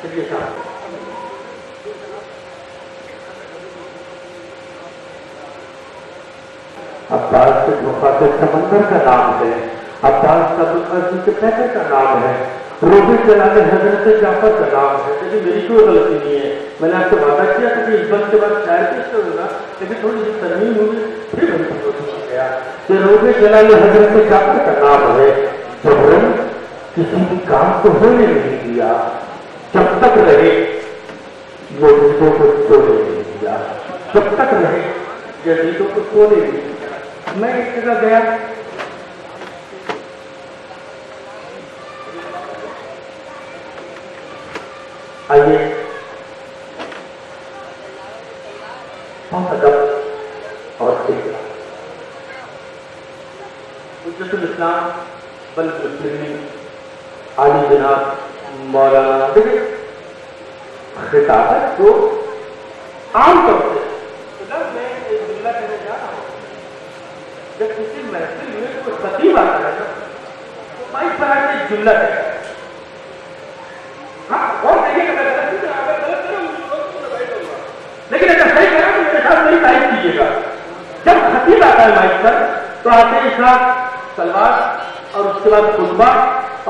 چلیے صاحب عباس کے مخاطب سمندر کا نام ہے، عباس ابوالقاسم کے بیٹے کا نام ہے، روبے چلانے حضرت جعفر کا نام ہے. لیکن میری کوئی غلطی نہیں ہے، میں نے آپ سے وعدہ کیا تھا کہ اس بند کے بعد شاعر پیش کروں گا، لیکن تھوڑی سی ترمیم ہوئی پھر بند کی کوشش کیا کہ روبے چلانے حضرت جعفر کا نام ہے. جبرن کسی بھی کام کو ہونے نہیں دیا، جب تک رہے یزیدوں کو سونے نہیں دیا، جب تک رہے یزیدوں کو سونے نہیں دیا. میں ایک جگہ گیا، آئیے بہت ادب اور حجت الاسلام بلکہ عالی جناب مولانا دیکھیں خطابت کو عام طور سے میں ایک جملہ کہنے جا رہا ہوں. جب کسی محفل میں کوئی خطیب آتا ہے تو مائک پر آ کے ایک جملہ کہتا ہے. ہاں اور دیکھیے کہ میں غلط کروں لیکن اگر صحیح کریں تو میرے ساتھ نہیں تائید کیجیے گا. جب خطیب آتا ہے مائک پر تو آتے ہی ساتھ تلوار اور اس کے بعد خطبہ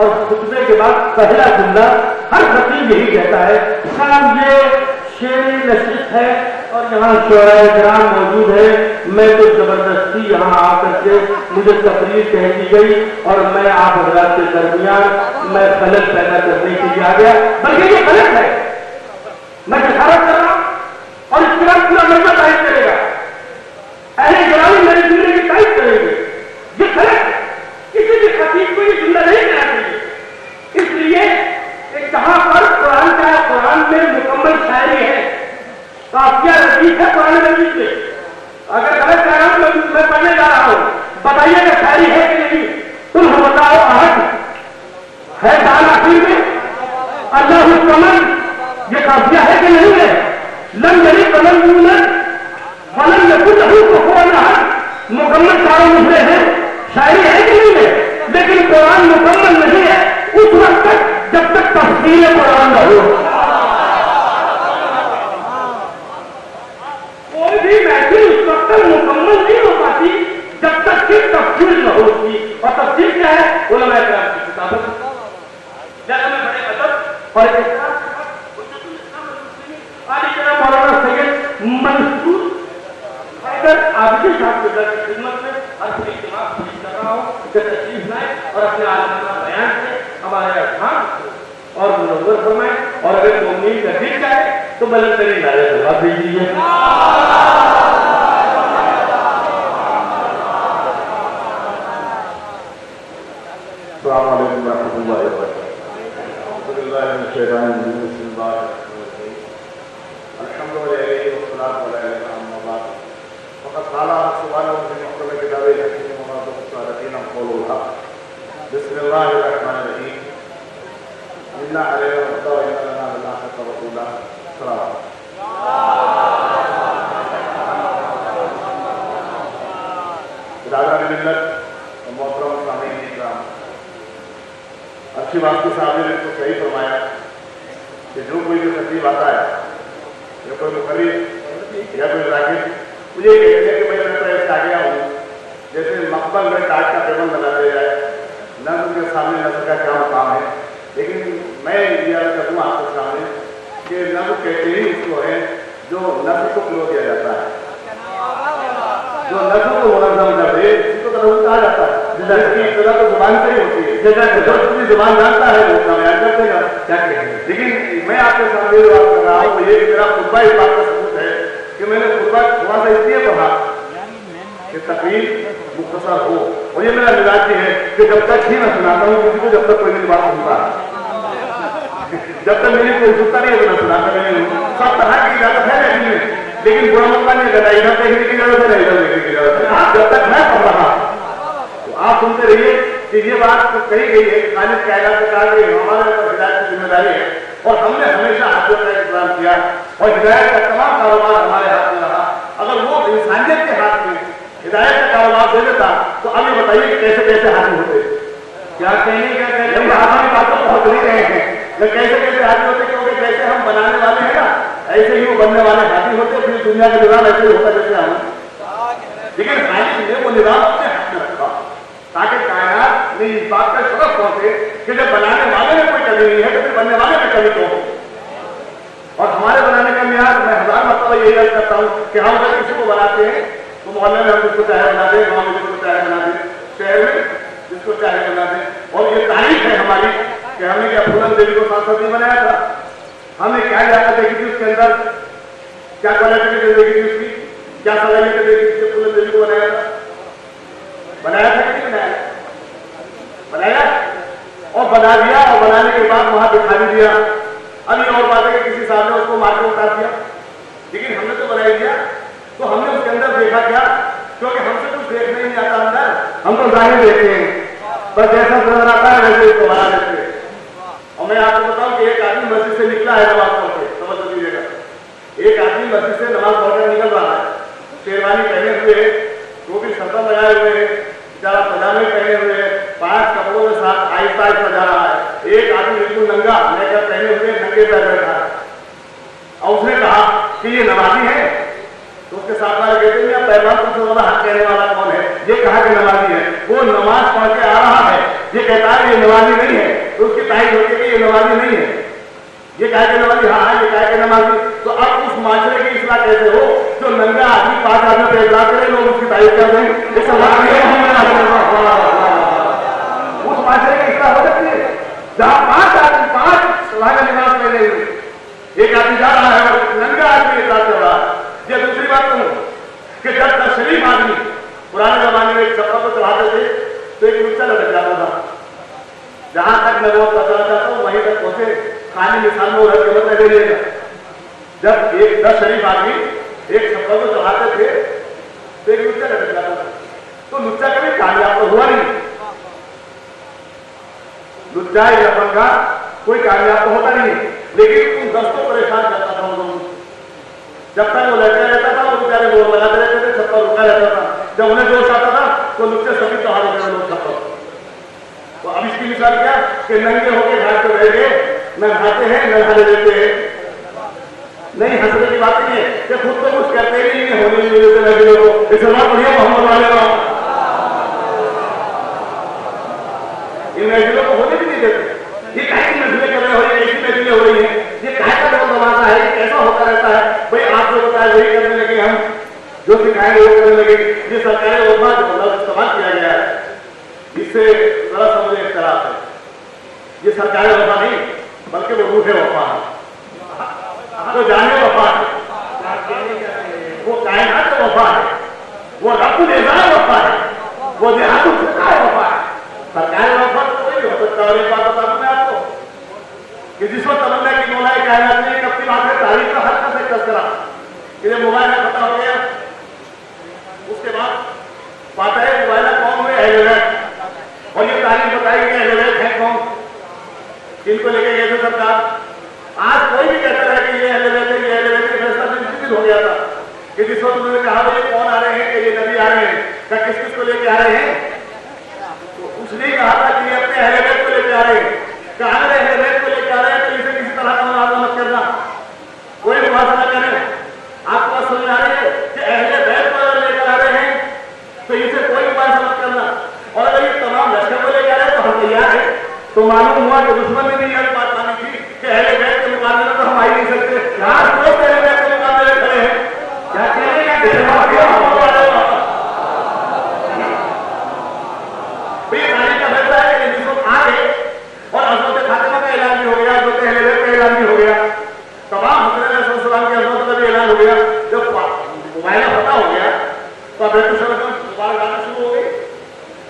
اور خطبے کے بعد پہلا جملہ ہر خطیب یہی کہتا ہے صاحب یہ شعری نشست ہے اور یہاں شعراء کرام موجود ہے، میں تو زبردستی یہاں آ کر کے مجھے تقریر کہہ دی گئی اور میں آپ حضرات کے درمیان میں خلل پیدا کرنے کے لیے آ گیا. بلکہ یہ غلط ہے، میں جسارت کر رہا ہوں اور اس کے بعد پورا مجمع تائید کرے گا، اہل گرامی میری زندگی تائید کریں گے. یہ غلط ہے، کسی بھی خطیب کو یہ زندہ نہیں کرنا چاہیے. اس لیے جہاں پر قرآن کا قرآن میں مکمل شاعری ہے، قافیہ ردیف ہے قرآن مجید میں. اگر غلط کہہ رہا ہوں میں پڑھنے جا رہا ہوں، بتائیے کہ شاعری ہے کہ نہیں. تم بتاؤ احد ہے دان آخر میں اللہ الصمد، یہ قافیہ ہے کہ نہیں ہے. لم یلد ولم یولد ولم یکن لہ کفوا احد، مکمل چاروں مصرے ہیں، شاعری ہے کہ نہیں ہے. لیکن قرآن مکمل نہیں ہے اس وقت تک جب تک تفسیر قرآن نہ ہو. کوئی بھی محفل اس وقت تک مکمل نہیں ہو پاتی جب تک کہ تفسیر نہ ہوتی. اور تفسیر کیا ہے؟ علماء کرام کی کتابت. جیسا میں بڑے ادب اور عالی جناب مولانا سید منصور حیدر عابدی صاحب کی خدمت میں ہر اجتماع پیش کر رہا ہوں کہ تشریف لائیں اور اپنے عالمانہ بیان سے ہمارے اذہان اور منور فرمائیں. اور اگر مومنین کا دل چاہے تو بلند ترین نعرے جواب دیجیے. السلام علیکم ورحمۃ اللہ وبرکاتہ. اعوذ باللہ من الشیطان الرجیم. بسم اللہ الرحمن الرحیم. الحمد للہ والصلاۃ والسلام اما بعد. فقد قال سبحانہ في محكم كتابه الحكيم وما الصادقين قول الحق. بسم اللہ الرحمن الرحیم. انا علیہ وسلم وإنا لناصح رسول اللہ صلی اللہ علیہ وسلم. برادران ملت اور محترم سامعین کرام، اچھی بات کی صاحب نے تو صحیح فرمایا کہ جو کوئی بھی خطیب آتا ہے یا کوئی مقرر یا کوئی راکب مجھے کہتے ہیں کہ میں تو ایسے آ گیا ہوں جیسے مقبل میں کاٹ کا ٹیبل بنا دیا جائے، نظم کے سامنے نظم کا کیا مقام ہے. لیکن میں یہ عرض کروں آپ کے سامنے کہ نظم کہتے ہی اس کو ہے جو نظم کو پلو دیا جاتا ہے، جو نظم کو منظم کر دے اس کو نظم کہا جاتا ہے. جس کی ابتدا تو زبان سے ہی ہوتی ہے، جو اپنی زبان جانتا ہے وہ اپنا بیان کرتے گا کیا کہیں. لیکن میں آپ کے سامنے جو بات کر رہا ہوں وہ یہ کہ میرا خطبہ اس بات کا ثبوت ہے کہ میں نے خطبہ تھوڑا سا اس لیے پڑھا کہ تقریر مختصر ہو. اور یہ میرا مزاج بھی ہے کہ جب تک ہی میں سناتا ہوں کسی کو جب تک کوئی میری بات سنتا ہے، جب تک میری کوئی سنتا نہیں ہے تو میں سناتا نہیں ہوں. سب طرح کی اجازت ہے میں لیکن برا مطلب نہیں کرتا، ادھر دیکھنے کی اجازت ہے ادھر دیکھنے کی اجازت ہے. جب تک میں پڑھ رہا تو آپ سنتے رہیے کہ یہ بات کہی گئی ہے کہ خالد کائنات سے کہا کہ ہمارے اوپر ہدایت کی ذمہ داری ہے اور ہم نے ہمیشہ حضرت کا احترام کیا اور ہدایت کا تمام کاروبار ہمارے ہاتھ میں رہا. اگر وہ انسانیت کے ہاتھ میں ہدایت کا کاروبار دے دیتا تو اب یہ بتائیے کہ کیسے کیسے حاصل ہوتے. کیا کہنے کیا کہنے ہم آسانی باتوں کو بہت نہیں رہے ہیں کیسے کیسے حاصل ہوتے کیونکہ जैसे हम बनाने वाले हैं ना, ऐसे ही वो बनने वाले हाथी होते, फिर दुनिया का निजाम ऐसे ही होता जैसे हम। लेकिन खालिक ने वो निजाम अपने हाथ में रखा ताकि कायनात में इस बात का शरफ पहुंचे कि जब बनाने वाले में कोई कमी नहीं है तो फिर बनने वाले में कमी क्यों हो। और हमारे बनाने का मियार, मैं 1000 मरतबा यही अर्ज करता हूँ कि हम अगर किसी को बनाते हैं तो मोहल्ले में हम जिसको चाहे बना दें, गाँव में जिसको चाहे बना दें, शहर में जिसको चाहे बना दें। और ये तारीफ है हमारी कि हमने क्या पूनम देवी को सांसद नहीं बनाया था, हमने क्या जाकर देखी थी उसके अंदर, क्या क्वालिफिकेशन देखी थी उसकी, क्या सलाहियत देखी थी, पूनम देवी को बनाया था कि नहीं बनाया? बनाया और बना दिया, और बनाने के बाद वहां दिखा भी दिया। अभी और बात है कि किसी साहब ने उसको मार के उतार दिया, लेकिन हमने तो बनाई दिया। तो हमने उसके अंदर देखा क्या? क्योंकि हमसे कुछ देखने नहीं आता अंदर, हम तो जाहिर देखते हैं, बस जैसा नजर आता है वैसे उसको बना देते हैं। और मैं आपको बताऊं कि एक आदमी मस्जिद से निकला है नमाज पढ़ के, समझ लीजिएगा, एक आदमी मस्जिद से नमाज पढ़कर निकल रहा है, शेरवानी पहने हुए, टोपी सर्दम लगाए हुए, बेचारा पजामे पहने हुए, 5 कपड़ों के साथ आहिस्ता आहिस्ता जा रहा है। एक आदमी बिल्कुल नंगा लेकर पहने हुए नंगे पैर बैठा है, और उसने कहा कि ये नमाजी है। तो उसके साथ वाले कहते हैं पहलवान सबसे ज्यादा हक कहने वाला कौन है? ये कहा कि नमाजी है। वो नमाज पढ़ के आ रहा है, ये कहता है ये नमाजी नहीं है, तो उसकी तारीफ होती है कि ये नमाजी नहीं है। ये कहा कि नमाजी, हाँ ये कहा कि नमाजी। तो अब उस माशरे की इस्लाह कैसे हो जो नंगा आदमी 5 आदमी पे इजलास करे, लोग उसकी तारीफ कर दें? उस माशरे की इस्लाह हो सकती है जहां 5 आदमी 5 सलाह का निवास पहने हुए, एक आदमी जा रहा है और नंगा आदमी इजलास कर रहा है। ये दूसरी बात कहूं कि जब तक शरीफ आदमी पुराने जमाने में एक चप्पल को चढ़ाते थे तो एक लुच्चा लटक जाता था। जहां तक मैं वो बताना चाहता हूं वहीं तक पहुंचे, खाली मिसाल में उधर के मत दीजिएगा। जब एक 10 शरीफ आदमी एक चप्पल को चढ़ाते थे तो एक लुच्चा लटक जाता था। तो लुच्चा कभी कामयाब तो हुआ नहीं, लुच्चा या लफंगा कोई कामयाब तो होता नहीं, लेकिन उन 10 को परेशान करता था उन लोगों। जब तक वो लड़का रहता था वो बेचारे बोर लगाते रहते थे, छप्पर रुका रहता था। जब उन्हें जोश आता था तो लुच्चे सभी चढ़ा देते थे लोग छप्पर। तो अब इसकी मिसाल क्या कि नंगे होके घाट पे रह गए, न नहाते हैं न नहाने देते हैं। नहीं, हंसने की बात नहीं है कि खुद तो कुछ करते ही नहीं, होने नहीं देते नबी लोगों। इस बात बढ़िया मोहम्मद वाले इन महफिलों को होने भी नहीं देते। ये काहे की महफिलें कर रहे हो, ये कैसी महफिलें हो रही हैं, ये काहे का दौर जमाना है, ये कैसा होता रहता है? भाई आप जो बताए वही करने लगे, हम जो सिखाएंगे वो करने लगे। ये सरकारी उलमा जो इस्तेमाल किया गया है, इससे बड़ा समझे इख्तलाफ है। ये सरकारी वफा नहीं बल्कि वो रूह वफा है, वो जाने वफा है, वो कायनात का वफा है, वो रब्बुल इज़्ज़त वफा है, वो जिहादुल फिक़ह वफा है। सरकारी वफा तो कोई नहीं हो सकता। और एक बात बता दूं मैं आपको कि जिस वक्त तमन्ना की मौलाए कायनात ने कब की बात है, तारीख का हर कसर तस्करा कि जब मोबाइल का पता हो गया उसके बाद पाता है मोबाइल कौन हुए अहले बैत, और ये तारीख बताई कि अहले बैत है कौन, किनको लेके गए थे सरकार। आज कोई भी कहता है कि ये अहले बैत है, ये अहले बैत है, फैसला निश्चित हो गया था कि जिस वक्त उन्होंने कहा भाई कौन आ रहे हैं कि ये नबी आ रहे हैं, क्या किस किस को लेके आ रहे हैं, तो उसने कहा था कि ये अपने अहले बैत को लेके आ रहे हैं। कहा अहले बैत को लेके आ रहे हैं तो इसे किसी तरह का मुआवजा मत करना, कोई मुआवजा न करें। आपको बात समझ आ रही है कि अहले बैत को अगर लेकर आ रहे हैं तो इसे कोई मुआवजा मत करना, और अगर ये तमाम लश्कर को लेकर आ रहे हैं तो हम तैयार है। तो मालूम हुआ कि दुश्मन ने भी यह बात मानी थी कि अहले बैत के मुकाबले में तो हम आ ही नहीं सकते। यहाँ दोस्त अहले बैत के मुकाबले में खड़े हैं, क्या कहने का और हज़रत फातिमा का ऐलान भी हो गया, हज़रत अहले बैत का ऐलान भी हो गया, तमाम हज़रत सल्लल्लाहु अलैहि वसल्लम का भी ऐलान हो गया। जब मुबाइला पता हो गया तो मुबारकबाद शुरू हो गई।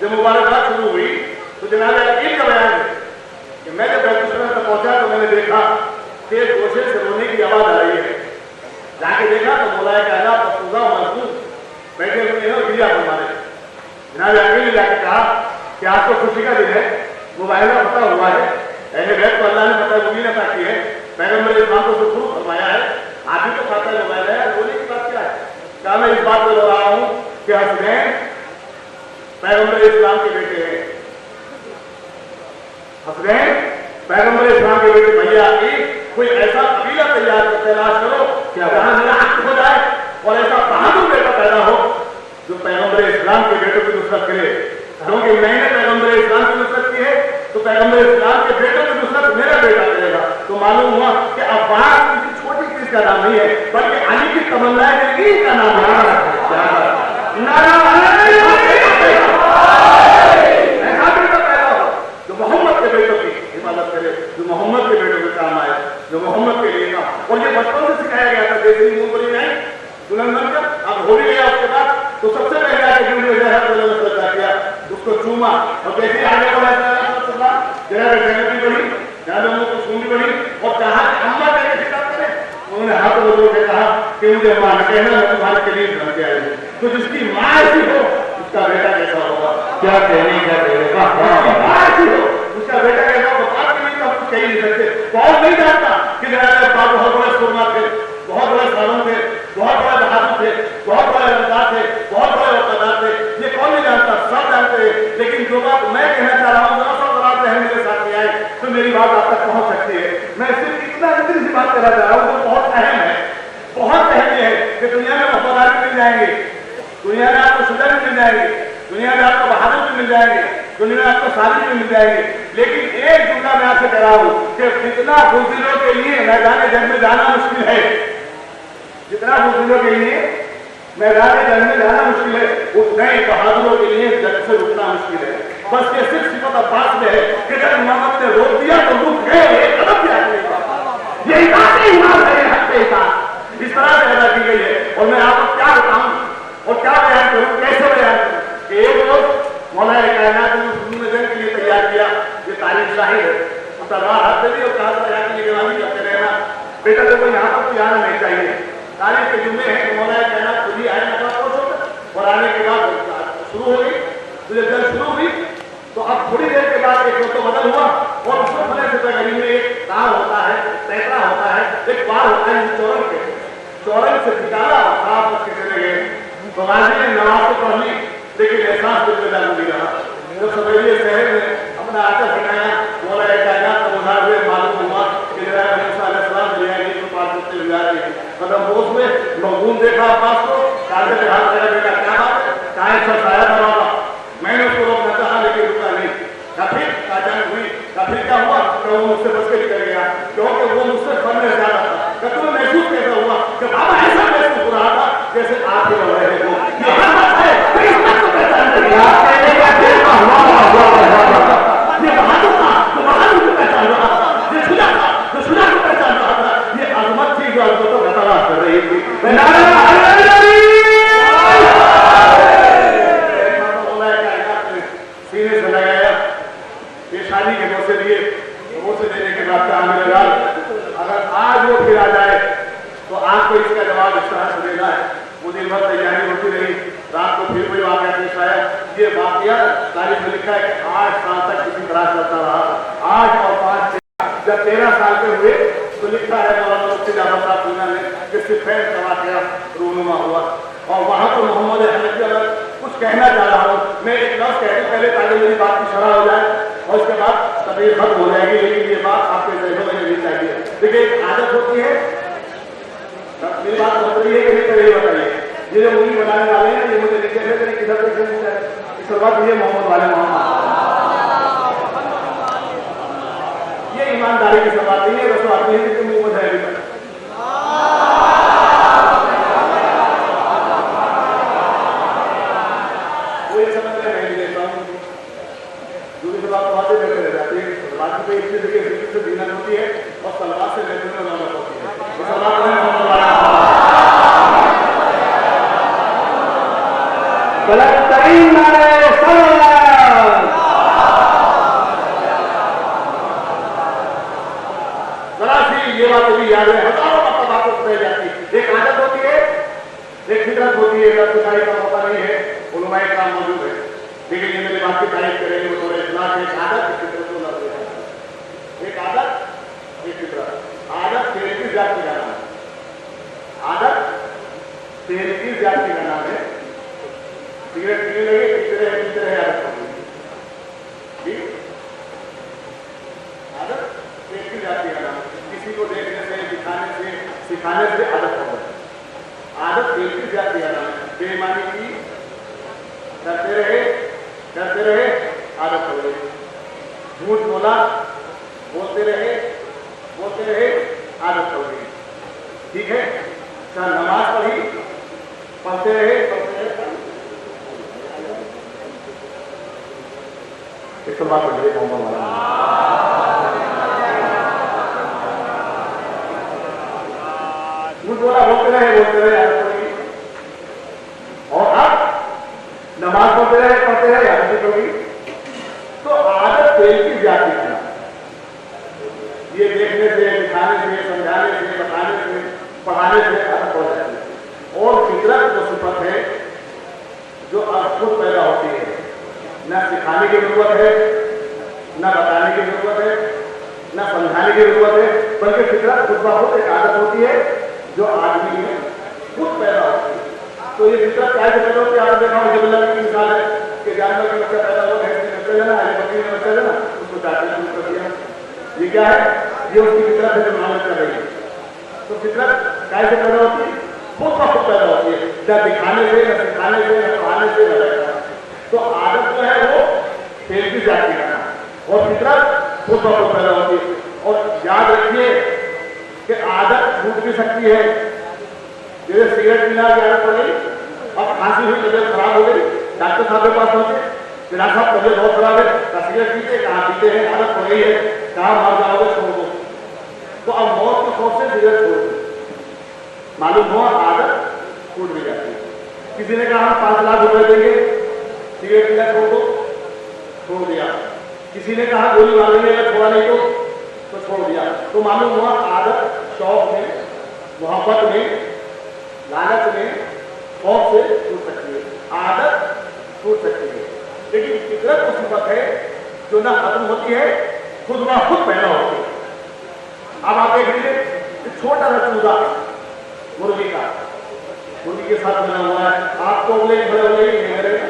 जब मुबारकबाद शुरू हुई तो जनाब अकील का बयान है कि मैं जब बैतुल तक पहुंचा तो मैंने देखा कि गोशे से रोने की आवाज आ रही है। जाके देखा तो मौलाए कायनात मफरूजा महसूस बैठे हुए हैं और गिरिया फरमा रहे। जनाब अकील ने जाके कहा कि आज तो खुशी का दिन है, मुबाइला पता हुआ है, अहले बैत को अल्लाह ने पता मुबीन अता की है, पैगंबर इस्लाम को सुरखुर फरमाया है, आप ही तो खाता है मुबाइला है, रोने की बात क्या है? क्या मैं इस बात को रो रहा हूं कि हसनैन पैगंबर इस्लाम के बेटे हैं, हसनैन पैगंबर इस्लाम के बेटे भैया की कोई ऐसा कबीला तलाश करो जहां हक हो जाए और ऐसा बहादुर बेटा पैदा हो जो पैगंबर इस्लाम के बेटों की नुसरत करे। क्योंकि मैंने पैगंबर इस्लाम की नुसरत की है तो पैगंबर इस्लाम के बेटों की नुसरत मेरा बेटा करेगा। तो मालूम हुआ कि अब्बास किसी छोटी चीज का नाम नहीं है, बल्कि अली की तमन्नाएं यकीन का नाम है। ऐसा बेटा पैदा हो जो मोहम्मद के बेटों की हिफाजत करे, जो मोहम्मद के बेटों के काम आए, जो मोहम्मद के लिए काम। और ये बचपन से सिखाया गया था, जैसे ही मुंह बोली नहीं दुल्हन बन गया, अब हो भी गया उसके बाद तो सबसे पहले आके किया उसको चूमा और जैसे आगे बढ़ा जगह बढ़ी, जहाँ लोगों को सुन बढ़ी और कहा अम्मा कहने से करते उन्होंने हाथ बदल के कहा कि मुझे मां कहना मैं तुम्हारे के लिए घर के आई हूँ। तो जिसकी माँ ऐसी हो उसका बेटा कैसा होगा? क्या कहने का माँ ऐसी हो उसका बेटा कैसा होगा? बात के लिए तो हम कुछ कह नहीं सकते। कौन नहीं जानता कि बाप बहुत बड़े सुरमा थे, बहुत बड़े साधन थे, बहुत बड़े बहादुर थे, बहुत बड़े रमदार थे, बहुत बड़े वफादार थे। ये कौन नहीं जानता? सब जानते हैं। लेकिन जो बात मैं कहना चाह रहा हूँ मेरे साथ में आए तो मेरी बात आप तक पहुंच सकती है। मैं सिर्फ इतनी सी बात करना चाह रहा हूँ जो बहुत अहम है, बहुत अहम है कि दुनिया में वफादार भी मिल जाएंगे, दुनिया में आपको शुजा भी मिल जाएंगे, दुनिया में आपको बहादुर भी मिल जाएंगे, दुनिया में आपको साबित भी मिल जाएंगे। लेकिन एक जुमला मैं आपसे कह रहा हूँ कि जितना बुजुर्गों के लिए मैदान जंग में जाना मुश्किल है, जितना बुजुर्गों के लिए मैदान जंग में जाना मुश्किल है, उतना ही बहादुरों के लिए जंग से रुकना मुश्किल है। बस ये सिर्फ सिफत अब्बास में है कि जब मोहम्मद ने रोक दिया तो रुक गए, एक कदम भी आगे नहीं बढ़ा। ये इताअत इमाम है, हक पे इताअत इस तरह से अदा की गई है। और मैं आपको क्या बताऊं और क्या बयान करूं, कैसे बयान करूं कि एक रोज मौलाना कायनात ने सुन्नी जंग के लिए तैयार किया। ये तारीख शाहिद है, तो तलवार हाथ में दी और कहा तैयार की निगरानी करते रहना बेटा, देखो यहाँ पर तो आना नहीं चाहिए। तारीख के जुम्मे है मौलाना कायनात खुद ही आए और आने के बाद शुरू हो गई। तो जब जंग शुरू हुई तो अब थोड़ी देर के बाद एक तो बदल हुआ और उसको बने से गली में एक तार होता है, पैतरा होता है, एक बार होता है चौरंग से निकाला खराब करके चले गए। तो गाजी ने नमाज तो पढ़ ली लेकिन एहसास कुछ ज्यादा नहीं रहा। जो सवेरे शहर में अपना आकर हटाया बोला कायनात हुए मालूम हुआ कि कदम बोझ में मखदूम देखा अब्बास को, कागज पे हाथ लगा, बेटा क्या बात है? चाहे सब साया दरवाजा। मैंने उसको रोकना चाहा लेकिन रुका नहीं। फिर जंग हुई, फिर क्या हुआ कि वो मुझसे बच के निकल गया क्योंकि वो मुझसे फन में ज्यादा था। तुम्हें महसूस कैसा हुआ कि बाबा ऐसा महसूस हो रहा था जैसे आप ही लड़ रहे हो। ये बहादुर था तो बहादुर को पहचान रहा था, ये शुजा था तो शुजा को पहचान रहा था। ये अजमत थी जो अजमत को तलाश कर रही थी। सीने से लगाया पेशानी के मौसे दिए, मौसे देने के बाद कहा अगर आज वो फिर आ जाए तो आपको इसका जवाब इस तरह से देना है। वो दिन भर तैयारी होती रही, रात को फिर कोई वाक़या पेश आया। ये वाक़या तारीख में लिखा है कि 8 साल तक किसी तरह चलता रहा। 8 और 5 जब 13 साल के हुए तो लिखा है मुफ्ती जाफर साहब दुनिया में कि सिफैन का वाक़या रूनुमा हुआ। और वहाँ पर मोहम्मद हनफी अगर कुछ कहना चाह रहा हूँ, मैं एक लफ्ज़ कहूँ पहले ताकि मेरी बात की शरह हो जाए और उसके बाद तकरीर खत्म हो जाएगी। लेकिन ये बात आपके जहनों में नहीं चाहिए। देखिए एक आदत होती है, मेरी बात समझ रही है कि नहीं कर रही बताइए। ये जो मूवी बनाने वाले हैं ये मुझे लिखे थे कि किधर इसके बाद ये मोहम्मद वाले मोहम्मद, ये ईमानदारी की सब बात नहीं है। रसो आती है कि मुंह में जाएगी वो ये समझ में नहीं देता हूँ। दूसरी से बात बातें करते रह जाती है। बाकी पे इसी जगह से दीनत होती है और सलवार से लेते में नौबत होती है। तो सलवार में मोहम्मद वाला बुलंदतरीन नारे सलाम। जरा सी ये बात भी याद है, हजारों मतलब आपको बताई जाती है। एक आदत होती है, एक फितरत होती है, दस्तकारी का मौका नहीं है, उलमाए काम मौजूद है। लेकिन ये मेरी बात की तारीफ करेंगे वो थोड़े इखलास है। एक आदत एक फितरत को लग गया, एक आदत एक फितरत। आदत तेल की जाति का नाम है, आदत तेल की जाति का नाम है। सिगरेट पीने लगे पीते रहे आदत हो गई। आदत तेल की जाति का नाम है। किसी को देखने से, दिखाने से, सिखाने से आदत हो गई। आदत बिल्कुल जाती है ना, बेईमानी की करते रहे आदत हो गई। झूठ बोला, बोलते रहे आदत हो गई। ठीक है, क्या नमाज पढ़ी, पढ़ते रहे एक तो बात पढ़ रही झूठ बोला, बोलते रहे आदत होगी। और अब नमाज पढ़ते रहे आदत होगी। तो आदत तेल की जाती है, ये देखने से, दिखाने से, समझाने से, बताने से, पढ़ाने से आदत हो जाती है। और फितरत जो सिफत है जो अब खुद पैदा होती है, न सिखाने की जरूरत है, न बताने की जरूरत है, न समझाने की जरूरत है, बल्कि फितरत खुद ब खुद एक आदत होती है जो आदमी में खुद पैदा होती है। तो ये फितरत कैसे पैदा होती है? आप देखा जब की मिसाल है कि जानवर का बच्चा पैदा हुआ, भैंस में बच्चा देना, बकरी में बच्चा देना, उसको चाटना शुरू कर दिया। ये क्या है? ये उसकी फितरत है जो मानव कर रही है। तो फितरत कैसे पैदा होती है? खुद ब खुद पैदा होती है, न दिखाने से, न सिखाने से, न पढ़ाने से, न बताने से। तो आदत जो है वो तेल की जाती है और फितरत खुद ब खुद पैदा होती है। और याद रखिए कि आदत छूट भी सकती है। जैसे सिगरेट पीना की आदत पड़ गई, अब खांसी हुई, तबियत खराब हो गई, डॉक्टर साहब के पास पहुंचे, डॉक्टर साहब तबियत बहुत खराब है, सिगरेट पीते, कहाँ पीते हैं, आदत पड़ गई है, कहाँ मर जाओगे, छोड़ दो। तो अब मौत के खौफ से सिगरेट छोड़ दो, मालूम हुआ आदत छूट भी जाती है। किसी ने कहा हम 5 लाख रुपए देंगे, सिगरेट पीना छोड़ दो, छोड़ दिया। किसी ने कहा गोली मार देंगे अगर छोड़ा नहीं तो छोड़ दिया। तो मालूम हुआ आदत शौक में, मोहब्बत में, लालच में, खौफ से छूट सकती है। आदत छूट सकती है, लेकिन फितरत वो सिफत है जो ना खत्म होती है, खुद ब खुद पैदा होती है। अब आप देख लीजिए छोटा सा चूजा मुर्गी का, मुर्गी के साथ बना हुआ है, आप तो बोले खड़े हो जाइए, नहीं करेगा,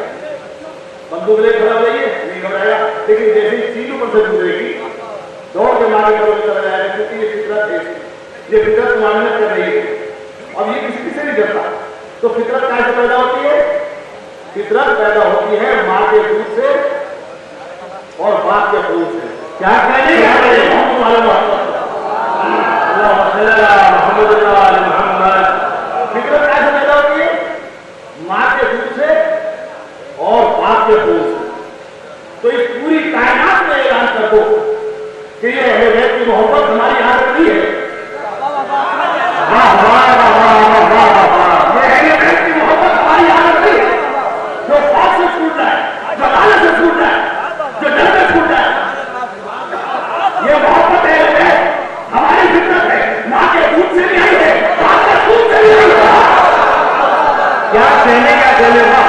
बंदूक ले खड़ा हो जाइए, नहीं घबराएगा। लेकिन जैसे ही चीज ऊपर से गुजरेगी दौड़ के मारे करो चला जाएगा, क्योंकि ये फितरत है, ये फितरत मान्यत कर रही है। अब ये किसी से नहीं करता। तो फितरत कैसे पैदा होती है? फितरत पैदा होती है माँ के दूध से और बाप के दूध से। क्या कहने फितरत कैसे पैदा होती है? माँ के दूध से और बाप के दूध से। तो इस पूरी कायनात में ऐलान कर दो कि ये अहले बैत की मोहब्बत हमारी आदत नहीं है। ये अहले बैत की मोहब्बत हमारी आदत नहीं है। जो खौफ से छूट रहा है, जो लालच से छूट रहा है, जो डर से छूट रहा है, ये मोहब्बत अहले बैत हमारी फितरत है, माँ के दूध से भी आई है, बाप के दूध से भी आई है। क्या कहने का कहने का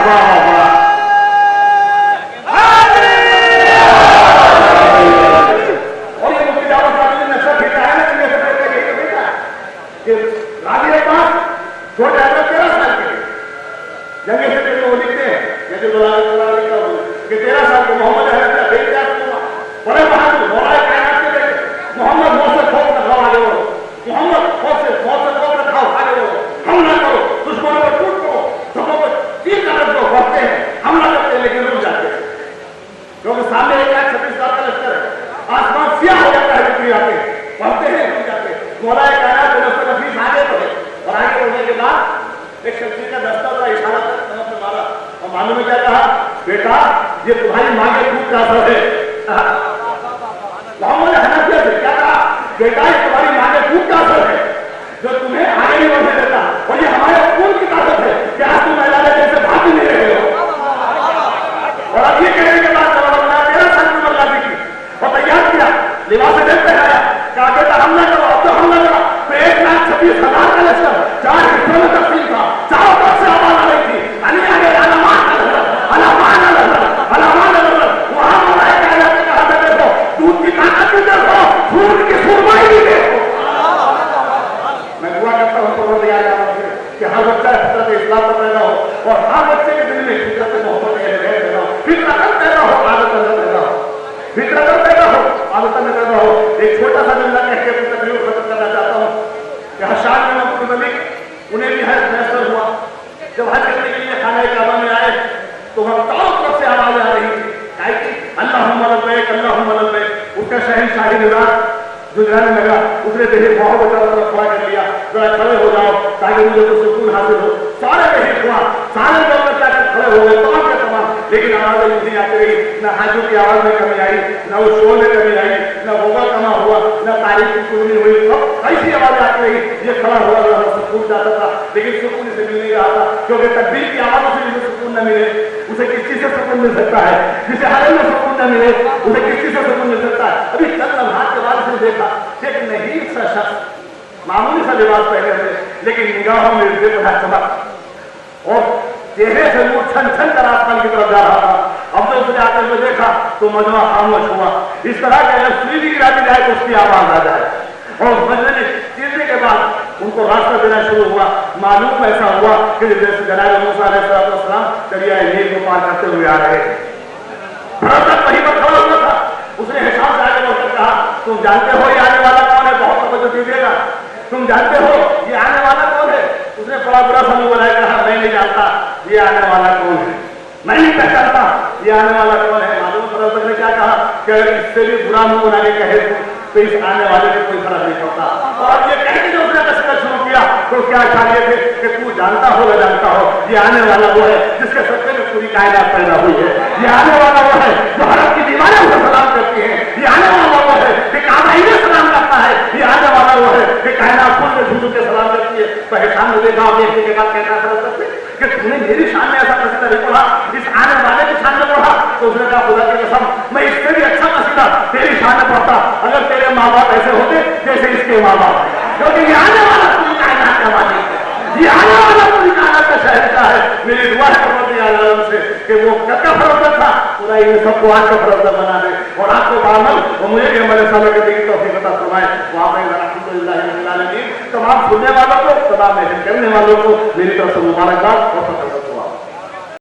छोटे आदमी 13 साल के जंगे से पहले वो लिखते हैं जैसे कि 13 साल के मोहम्मद बड़े बहादुर मौलाए कायनात के बेटे मोहम्मद मौत से खौफ रखाओ आगे बढ़ो, मोहम्मद मौत से खौफ रखाओ आगे बढ़ो, हमला करो, दुश्मनों को टूट करो, सबों को तीर करने को बढ़ते हैं, हमला करते हैं लेकिन रुक जाते हैं, क्योंकि सामने 1,26,000 का लश्कर है, आसमान सियाह हो जाता है, बिक्री आते पढ़ते हैं, रुक जाते हैं। मौलाए कायनात के नफीस आगे बढ़े और आगे बढ़ने के बाद एक शख्सी का दस्ता का इशारा कर समझ में मारा और मालूम में क्या कहा? बेटा ये तुम्हारी माँ के दूध का असर है। मोहम्मद हनफिया से क्या कहा? बेटा ये तुम्हारी माँ के दूध का असर है जो तुम्हें आगे नहीं बढ़ने देता, और ये हमारे खून की ताकत है कि आज तुम मैदान जैसे भाग नहीं रहे हो। और अब ये कहने के बाद 13 साल की उम्र लादी की और तैयार किया, लिबास से पहनाया, कहा बेटा हमला करो, अब तो हमला करो। 1,26,000 का लश्कर 4 हिस्सों में तकसीम था, चारों तरफ से आवाज आ रही थी, अली आगे अलामान वहां मौलाए कायनात ने कहा देखो दूध की ताकत भी देखो, खून की सुरमाई भी देखो। मैं दुआ करता हूं कि हर बच्चा फितरत इस्लाम पर पैदा हो और हर बच्चे के दिल में फितरत मोहब्बत पैदा हो, फितरत पैदा हो, आदत पैदा हो, फितरत पैदा हो, आदत में पैदा हो। एक छोटा सा जुमला कह के अपनी तकलीफ खत्म करना उसने देखे बहुत बड़ा तरफ खड़ा कर लिया, जरा खड़े हो जाओ ताकि मुझे कुछ सुकून हासिल हो। सारे देखे हुआ, सारे लोग खड़े हो गए, तमाम के तमाम, लेकिन आवाज नहीं आती रही, न हाथों की आवाज में कमी आई, न उस शोर में कमी आई, न होगा कमा हुआ, न तारीफ की पूरी हुई, सब ऐसी आवाज आती रही। ये खड़ा हुआ सुकून जाता था, लेकिन सुकून इसे मिल नहीं रहा था, क्योंकि तकबीर की आवाजों से जिसे सुकून न मिले उसे किस चीज से सुकून मिल सकता है? जिसे हरम में सुकून न मिले उसे किस चीज से सुकून मिल सकता है? अभी चंद लम्हात के बाद उसने देखा एक नहीर सा शख्स मामूली सा लिबास पहने हुए, लेकिन निगाहों में बेपनाह चमक और चेहरे से नूर छन छन कर आसमान की तरफ जा रहा था। अब तो उसने आते हुए देखा तो मजमा खामोश हुआ। इस तरह के अगर सुई गिरा दी जाए तो उसकी आवाज आ जाए, और मजमे गिरने के बाद उनको रास्ता देना शुरू हुआ। मालूम ऐसा हुआ कि जैसे जनाब मूसा अलैहिस्सलाम दरिया नील को पार करते हुए आ रहे थे। फरौतक वहीं पर खड़ा हुआ था। उसने हिसाब से आगे बढ़कर कहा, तुम जानते हो ये आने वाला कौन है? बहुत तवज्जो दीजिएगा, तुम जानते हो ये आने वाला कौन है? उसने बड़ा बुरा समूह बनाया, कहा मैं नहीं जानता ये आने वाला कौन है, मैं नहीं पहचानता ये आने वाला कौन है। मालूम फरौतक ने क्या कहा कि इससे भी बुरा मुंह बना के कहे तो इस आने वाले में कोई फर्क नहीं पड़ता। और ये कहते जो उसने कसरत शुरू किया तो क्या चाहिए थे कि तू जानता हो या जानता हो, ये आने वाला वो है जिसके सत्य में पूरी कायनात पैदा हुई है। ये आने वाला वो है जो हरम की दीवारें उसे सलाम करती है। ये आने वाला वो है कि काबा ही सलाम करता है। ये आने वाला वो है कि कायनात खुद में झूठ के सलाम करती है। पहचान में देखा आप देखने के बाद कहना समझ सकते कि तूने मेरी शान में ऐसा कसीदा नहीं पढ़ा, इस आने वाले की शान में पढ़ा। तो उसने कहा खुदा की कसम मैं इससे भी अच्छा कसीदा तेरी शान में पढ़ता अगर तेरे माँ बाप ऐसे होते जैसे इसके माँ बाप, क्योंकि ये आने वाला पूरी कायनात का मालिक है, ये आने वाला पूरी कायनात का शहंशाह है। मेरी दुआ है परवरदिगार से कि वो कब का फरौतक था पूरा इन सबको आज का फरौतक बना दे और आपको बामल और मुझे भी हमारे सामने करने की तौफीक अता फरमाए। वहाँ पर अल्हम्दुलिल्लाह रब्बिल आलमीन। तमाम सुनने वालों को, तमाम महफिल करने वालों को मेरी तरफ से मुबारकबाद और